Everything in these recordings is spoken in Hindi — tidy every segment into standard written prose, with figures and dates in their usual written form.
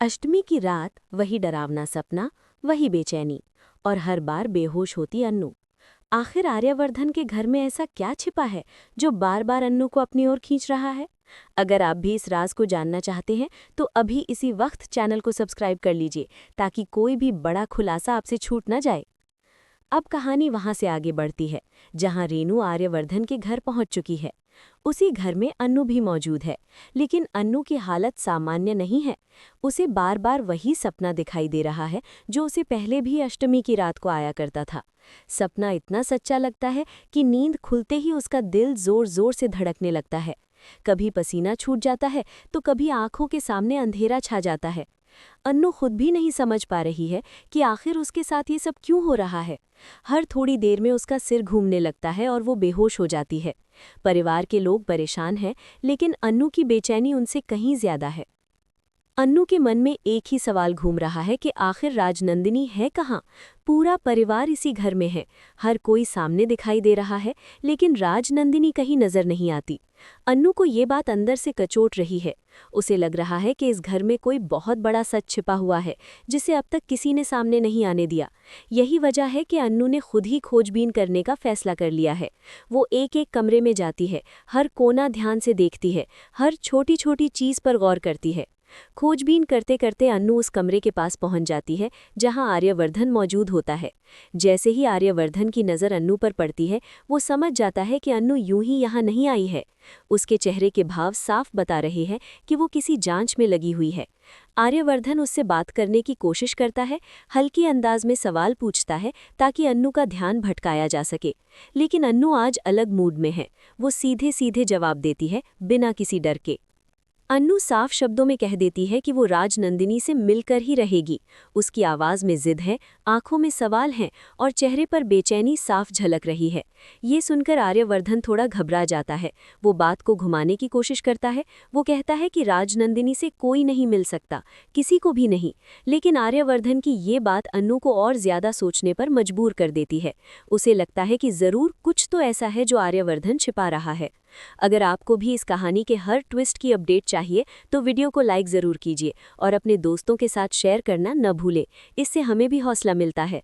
अष्टमी की रात वही डरावना सपना, वही बेचैनी और हर बार बेहोश होती अन्नू। आखिर आर्यवर्धन के घर में ऐसा क्या छिपा है जो बार बार अन्नू को अपनी ओर खींच रहा है? अगर आप भी इस राज को जानना चाहते हैं तो अभी इसी वक्त चैनल को सब्सक्राइब कर लीजिए ताकि कोई भी बड़ा खुलासा आपसे छूट ना जाए। अब कहानी वहां से आगे बढ़ती है जहां रेनू आर्यवर्धन के घर पहुंच चुकी है। उसी घर में अन्नू भी मौजूद है, लेकिन अन्नू की हालत सामान्य नहीं है। उसे बार बार वही सपना दिखाई दे रहा है जो उसे पहले भी अष्टमी की रात को आया करता था। सपना इतना सच्चा लगता है कि नींद खुलते ही उसका दिल जोर जोर से धड़कने लगता है। कभी पसीना छूट जाता है तो कभी आंखों के सामने अंधेरा छा जाता है। अन्नू खुद भी नहीं समझ पा रही है कि आखिर उसके साथ ये सब क्यों हो रहा है। हर थोड़ी देर में उसका सिर घूमने लगता है और वो बेहोश हो जाती है। परिवार के लोग परेशान हैं, लेकिन अन्नू की बेचैनी उनसे कहीं ज्यादा है। अन्नू के मन में एक ही सवाल घूम रहा है कि आखिर राजनंदिनी है कहाँ। पूरा परिवार इसी घर में है, हर कोई सामने दिखाई दे रहा है, लेकिन राजनंदिनी कहीं नजर नहीं आती। अन्नू को ये बात अंदर से कचोट रही है। उसे लग रहा है कि इस घर में कोई बहुत बड़ा सच छिपा हुआ है जिसे अब तक किसी ने सामने नहीं आने दिया। यही वजह है कि अन्नू ने खुद ही खोजबीन करने का फैसला कर लिया है। वो एक एक कमरे में जाती है, हर कोना ध्यान से देखती है, हर छोटी छोटी चीज पर गौर करती है। खोजबीन करते करते अन्नू उस कमरे के पास पहुंच जाती है जहां आर्यवर्धन मौजूद होता है। जैसे ही आर्यवर्धन की नज़र अन्नू पर पड़ती है, वो समझ जाता है कि अन्नू यूं ही यहाँ नहीं आई है। उसके चेहरे के भाव साफ बता रहे हैं कि वो किसी जांच में लगी हुई है। आर्यवर्धन उससे बात करने की कोशिश करता है, हल्की अंदाज में सवाल पूछता है ताकि अन्नू का ध्यान भटकाया जा सके। लेकिन अन्नू आज अलग मूड में है। वो सीधे सीधे जवाब देती है, बिना किसी डर के। अन्नू साफ शब्दों में कह देती है कि वो राजनंदिनी से मिलकर ही रहेगी। उसकी आवाज़ में जिद है, आंखों में सवाल हैं और चेहरे पर बेचैनी साफ झलक रही है। ये सुनकर आर्यवर्धन थोड़ा घबरा जाता है। वो बात को घुमाने की कोशिश करता है। वो कहता है कि राजनंदिनी से कोई नहीं मिल सकता, किसी को भी नहीं। लेकिन आर्यवर्धन की ये बात अन्नू को और ज़्यादा सोचने पर मजबूर कर देती है। उसे लगता है कि ज़रूर कुछ तो ऐसा है जो आर्यवर्धन छिपा रहा है। अगर आपको भी इस कहानी के हर ट्विस्ट की अपडेट चाहिए तो वीडियो को लाइक ज़रूर कीजिए और अपने दोस्तों के साथ शेयर करना न भूलें। इससे हमें भी हौसला मिलता है।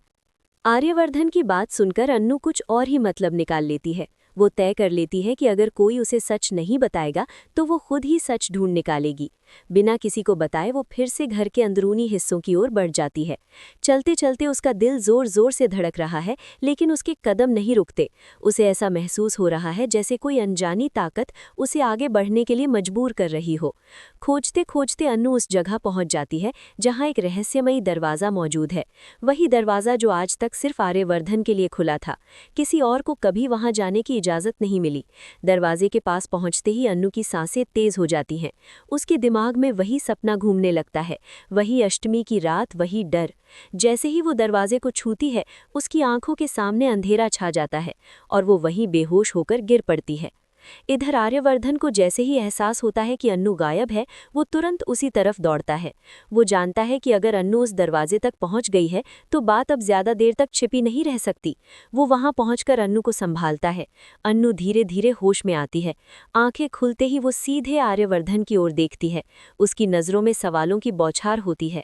आर्यवर्धन की बात सुनकर अन्नू कुछ और ही मतलब निकाल लेती है। वो तय कर लेती है कि अगर कोई उसे सच नहीं बताएगा तो वो खुद ही सच ढूंढ निकालेगी। बिना किसी को बताए वो फिर से घर के अंदरूनी हिस्सों की ओर बढ़ जाती है। चलते चलते उसका दिल जोर जोर से धड़क रहा है, लेकिन उसके कदम नहीं रुकते। उसे ऐसा महसूस हो रहा है जैसे कोई अनजानी ताकत उसे आगे बढ़ने के लिए मजबूर कर रही हो। खोजते खोजते अन्नू उस जगह पहुंच जाती है जहां एक रहस्यमयी दरवाज़ा मौजूद है। वही दरवाज़ा जो आज तक सिर्फ आर्यवर्धन के लिए खुला था। किसी और को कभी वहां जाने की इजाज़त नहीं मिली। दरवाजे के पास पहुंचते ही अन्नू की सांसें तेज हो जाती हैं। उसके दिमाग में वही सपना घूमने लगता है, वही अष्टमी की रात, वही डर। जैसे ही वो दरवाजे को छूती है, उसकी आंखों के सामने अंधेरा छा जाता है और वो वहीं बेहोश होकर गिर पड़ती है। इधर आर्यवर्धन को जैसे ही एहसास होता है कि अन्नू गायब है, वो तुरंत उसी तरफ दौड़ता है। वो जानता है कि अगर अन्नू उस दरवाजे तक पहुंच गई है तो बात अब ज्यादा देर तक छिपी नहीं रह सकती। वो वहां पहुंचकर अन्नू को संभालता है। अन्नू धीरे धीरे होश में आती है। आंखें खुलते ही वो सीधे आर्यवर्धन की ओर देखती है। उसकी नजरों में सवालों की बौछार होती है।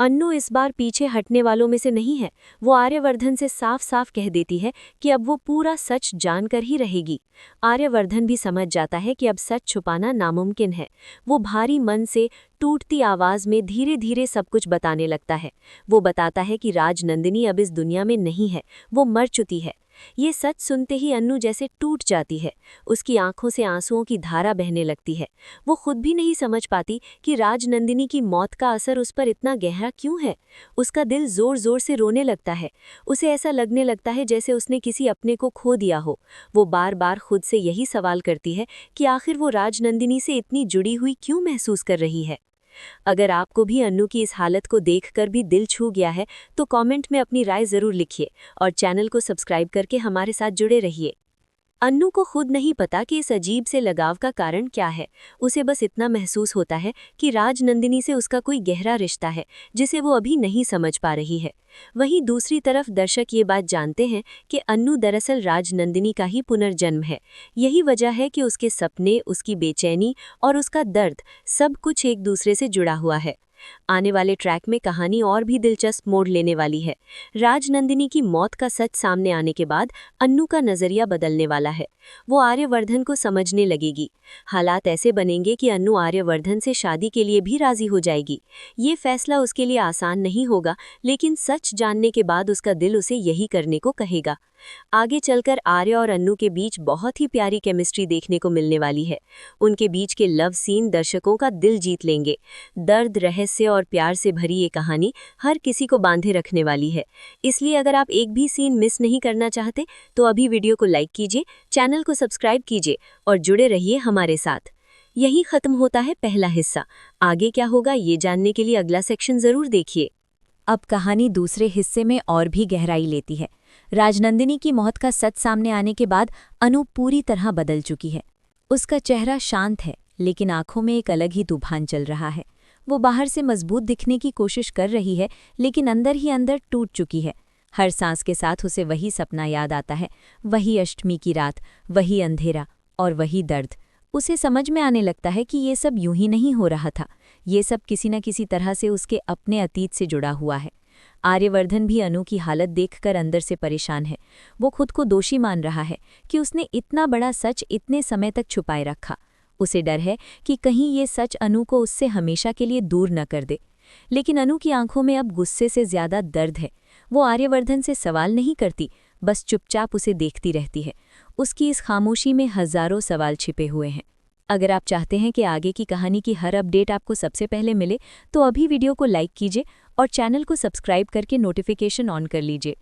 अन्नू इस बार पीछे हटने वालों में से नहीं है। वो आर्यवर्धन से साफ साफ कह देती है कि अब वो पूरा सच जानकर ही रहेगी। आर्यवर्धन भी समझ जाता है कि अब सच छुपाना नामुमकिन है। वो भारी मन से टूटती आवाज में धीरे धीरे सब कुछ बताने लगता है। वो बताता है कि राजनंदिनी अब इस दुनिया में नहीं है, वो मर चुकी है। ये सच सुनते ही अन्नू जैसे टूट जाती है। उसकी आंखों से आंसुओं की धारा बहने लगती है। वो खुद भी नहीं समझ पाती कि राजनंदिनी की मौत का असर उस पर इतना गहरा क्यों है। उसका दिल जोर जोर से रोने लगता है। उसे ऐसा लगने लगता है जैसे उसने किसी अपने को खो दिया हो। वो बार बार खुद से यही सवाल करती है कि आखिर वो राजनंदिनी से इतनी जुड़ी हुई क्यों महसूस कर रही है। अगर आपको भी अन्नू की इस हालत को देखकर भी दिल छू गया है तो कमेंट में अपनी राय ज़रूर लिखिए और चैनल को सब्सक्राइब करके हमारे साथ जुड़े रहिए। अन्नू को खुद नहीं पता कि इस अजीब से लगाव का कारण क्या है। उसे बस इतना महसूस होता है कि राजनंदिनी से उसका कोई गहरा रिश्ता है जिसे वो अभी नहीं समझ पा रही है। वहीं दूसरी तरफ दर्शक ये बात जानते हैं कि अन्नू दरअसल राजनंदिनी का ही पुनर्जन्म है। यही वजह है कि उसके सपने, उसकी बेचैनी और उसका दर्द सब कुछ एक दूसरे से जुड़ा हुआ है। आने वाले ट्रैक में कहानी और भी दिलचस्प मोड़ लेने वाली है। राजनंदिनी की मौत का सच सामने आने के बाद अन्नू का नजरिया बदलने वाला है। वो आर्यवर्धन को समझने लगेगी। हालात ऐसे बनेंगे कि अन्नू आर्यवर्धन से शादी के लिए भी राजी हो जाएगी। ये फैसला उसके लिए आसान नहीं होगा, लेकिन सच जानने के बाद उसका दिल उसे यही करने को कहेगा। आगे चलकर आर्य और अन्नू के बीच बहुत ही प्यारी केमिस्ट्री देखने को मिलने वाली है। उनके बीच के लव सीन दर्शकों का दिल जीत लेंगे। दर्द, रहस्य और प्यार से भरी ये कहानी हर किसी को बांधे रखने वाली है। इसलिए अगर आप एक भी सीन मिस नहीं करना चाहते तो अभी वीडियो को लाइक कीजिए, चैनल को सब्सक्राइब कीजिए और जुड़े रहिए हमारे साथ। यही खत्म होता है पहला हिस्सा। आगे क्या होगा ये जानने के लिए अगला सेक्शन जरूर देखिए। अब कहानी दूसरे हिस्से में और भी गहराई लेती है। राजनंदिनी की मौत का सच सामने आने के बाद अनु पूरी तरह बदल चुकी है। उसका चेहरा शांत है, लेकिन आंखों में एक अलग ही तूफान चल रहा है। वो बाहर से मजबूत दिखने की कोशिश कर रही है, लेकिन अंदर ही अंदर टूट चुकी है। हर सांस के साथ उसे वही सपना याद आता है, वही अष्टमी की रात, वही अंधेरा और वही दर्द। उसे समझ में आने लगता है कि ये सब यूं ही नहीं हो रहा था। ये सब किसी न किसी तरह से उसके अपने अतीत से जुड़ा हुआ है। आर्यवर्धन भी अनु की हालत देखकर अंदर से परेशान है। वो खुद को दोषी मान रहा है कि उसने इतना बड़ा सच इतने समय तक छुपाए रखा। उसे डर है कि कहीं ये सच अनु को उससे हमेशा के लिए दूर न कर दे। लेकिन अनु की आंखों में अब गुस्से से ज्यादा दर्द है। वो आर्यवर्धन से सवाल नहीं करती, बस चुपचाप उसे देखती रहती है। उसकी इस खामोशी में हजारों सवाल छिपे हुए हैं। अगर आप चाहते हैं कि आगे की कहानी की हर अपडेट आपको सबसे पहले मिले, तो अभी वीडियो को लाइक कीजिए और चैनल को सब्सक्राइब करके नोटिफिकेशन ऑन कर लीजिए।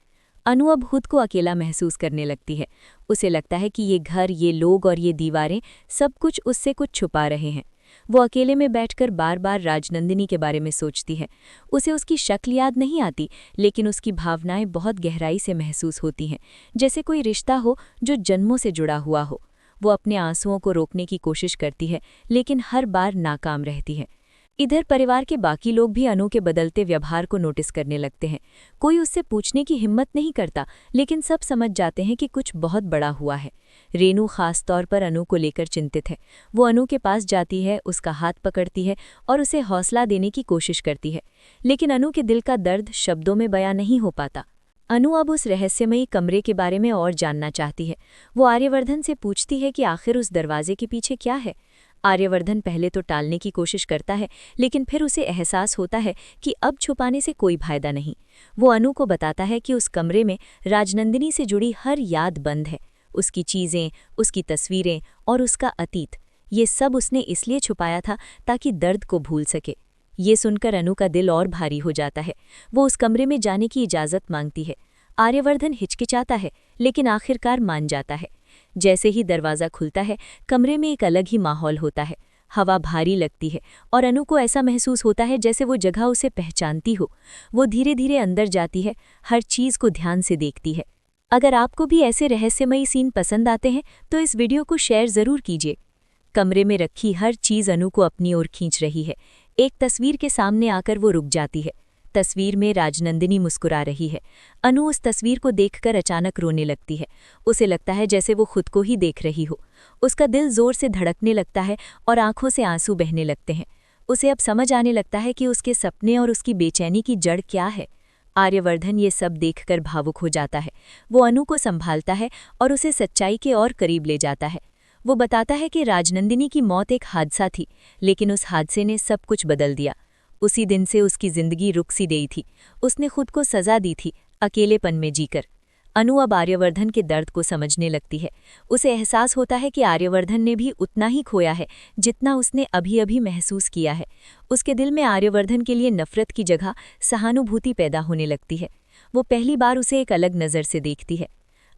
अनु अब खुद को अकेला महसूस करने लगती है। उसे लगता है कि ये घर, ये लोग और ये दीवारें सब कुछ उससे कुछ छुपा रहे हैं। वो अकेले में बैठकर बार बार राजनंदिनी के बारे में सोचती है। उसे उसकी शक्ल याद नहीं आती, लेकिन उसकी भावनाएं बहुत गहराई से महसूस होती हैं, जैसे कोई रिश्ता हो जो जन्मों से जुड़ा हुआ हो। वो अपने आंसुओं को रोकने की कोशिश करती है, लेकिन हर बार नाकाम रहती है। इधर परिवार के बाकी लोग भी अनु के बदलते व्यवहार को नोटिस करने लगते हैं। कोई उससे पूछने की हिम्मत नहीं करता, लेकिन सब समझ जाते हैं कि कुछ बहुत बड़ा हुआ है। रेनू खास तौर पर अनु को लेकर चिंतित है। वो अनु के पास जाती है, उसका हाथ पकड़ती है और उसे हौसला देने की कोशिश करती है, लेकिन अनु के दिल का दर्द शब्दों में बयां नहीं हो पाता। अनु अब उस रहस्यमयी कमरे के बारे में और जानना चाहती है। वो आर्यवर्धन से पूछती है कि आखिर उस दरवाजे के पीछे क्या है। आर्यवर्धन पहले तो टालने की कोशिश करता है, लेकिन फिर उसे एहसास होता है कि अब छुपाने से कोई फायदा नहीं। वो अनु को बताता है कि उस कमरे में राजनंदिनी से जुड़ी हर याद बंद है। उसकी चीज़ें, उसकी तस्वीरें और उसका अतीत, ये सब उसने इसलिए छुपाया था ताकि दर्द को भूल सके। ये सुनकर अनु का दिल और भारी हो जाता है। वो उस कमरे में जाने की इजाज़त मांगती है। आर्यवर्धन हिचकिचाता है, लेकिन आखिरकार मान जाता है। जैसे ही दरवाज़ा खुलता है, कमरे में एक अलग ही माहौल होता है। हवा भारी लगती है और अनु को ऐसा महसूस होता है जैसे वो जगह उसे पहचानती हो। वो धीरे धीरे अंदर जाती है, हर चीज़ को ध्यान से देखती है। अगर आपको भी ऐसे रहस्यमयी सीन पसंद आते हैं तो इस वीडियो को शेयर ज़रूर कीजिए। कमरे में रखी हर चीज़ अनु को अपनी ओर खींच रही है। एक तस्वीर के सामने आकर वो रुक जाती है। तस्वीर में राजनंदिनी मुस्कुरा रही है। अनु उस तस्वीर को देखकर अचानक रोने लगती है। उसे लगता है जैसे वो खुद को ही देख रही हो। उसका दिल जोर से धड़कने लगता है और आंखों से आंसू बहने लगते हैं। उसे अब समझ आने लगता है कि उसके सपने और उसकी बेचैनी की जड़ क्या है। आर्यवर्धन ये सब देखकर भावुक हो जाता है। वो अनु को संभालता है और उसे सच्चाई के और करीब ले जाता है। वो बताता है कि राजनंदिनी की मौत एक हादसा थी, लेकिन उस हादसे ने सब कुछ बदल दिया। उसी दिन से उसकी जिंदगी रुक सी गई थी। उसने खुद को सजा दी थी, अकेलेपन में जीकर। अनु अब आर्यवर्धन के दर्द को समझने लगती है। उसे एहसास होता है कि आर्यवर्धन ने भी उतना ही खोया है जितना उसने अभी अभी महसूस किया है। उसके दिल में आर्यवर्धन के लिए नफरत की जगह सहानुभूति पैदा होने लगती है। वो पहली बार उसे एक अलग नज़र से देखती है।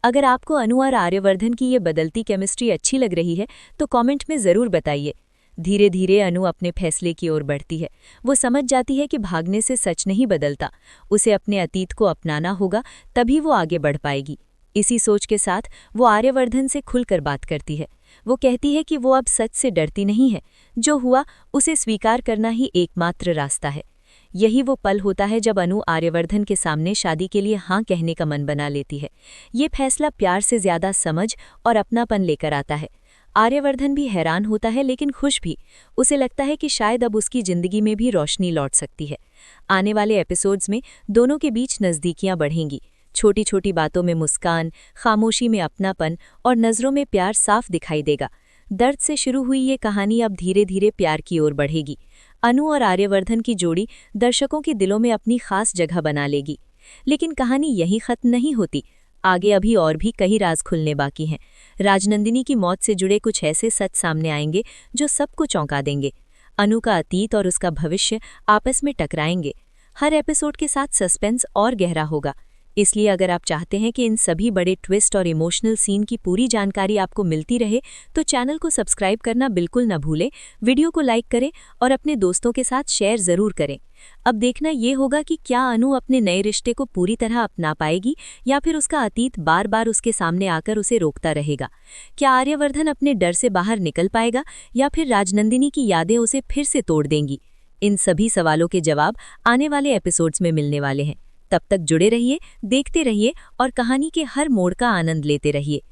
अगर आपको अनु और आर्यवर्धन की ये बदलती केमिस्ट्री अच्छी लग रही है तो कमेंट में ज़रूर बताइए। धीरे धीरे अनु अपने फैसले की ओर बढ़ती है। वो समझ जाती है कि भागने से सच नहीं बदलता, उसे अपने अतीत को अपनाना होगा, तभी वो आगे बढ़ पाएगी। इसी सोच के साथ वो आर्यवर्धन से खुलकर बात करती है। वो कहती है कि वो अब सच से डरती नहीं है। जो हुआ उसे स्वीकार करना ही एकमात्र रास्ता है। यही वो पल होता है जब अनु आर्यवर्धन के सामने शादी के लिए हाँ कहने का मन बना लेती है। ये फैसला प्यार से ज्यादा समझ और अपनापन लेकर आता है। आर्यवर्धन भी हैरान होता है लेकिन खुश भी। उसे लगता है कि शायद अब उसकी जिंदगी में भी रोशनी लौट सकती है। आने वाले एपिसोड्स में दोनों के बीच नज़दीकियां बढ़ेंगी। छोटी छोटी बातों में मुस्कान, खामोशी में अपनापन और नज़रों में प्यार साफ दिखाई देगा। दर्द से शुरू हुई ये कहानी अब धीरे धीरे प्यार की ओर बढ़ेगी। अनु और आर्यवर्धन की जोड़ी दर्शकों के दिलों में अपनी खास जगह बना लेगी। लेकिन कहानी यहीं खत्म नहीं होती। आगे अभी और भी कई राज खुलने बाकी हैं। राजनंदिनी की मौत से जुड़े कुछ ऐसे सच सामने आएंगे जो सबको चौंका देंगे। अनु का अतीत और उसका भविष्य आपस में टकराएंगे। हर एपिसोड के साथ सस्पेंस और गहरा होगा। इसलिए अगर आप चाहते हैं कि इन सभी बड़े ट्विस्ट और इमोशनल सीन की पूरी जानकारी आपको मिलती रहे तो चैनल को सब्सक्राइब करना बिल्कुल न भूलें, वीडियो को लाइक करें और अपने दोस्तों के साथ शेयर ज़रूर करें। अब देखना ये होगा कि क्या अनु अपने नए रिश्ते को पूरी तरह अपना पाएगी या फिर उसका अतीत बार बार उसके सामने आकर उसे रोकता रहेगा। क्या आर्यवर्धन अपने डर से बाहर निकल पाएगा या फिर राजनंदिनी की यादें उसे फिर से तोड़ देंगी। इन सभी सवालों के जवाब आने वाले एपिसोड्स में मिलने वाले हैं। तब तक जुड़े रहिए, देखते रहिए और कहानी के हर मोड़ का आनंद लेते रहिए।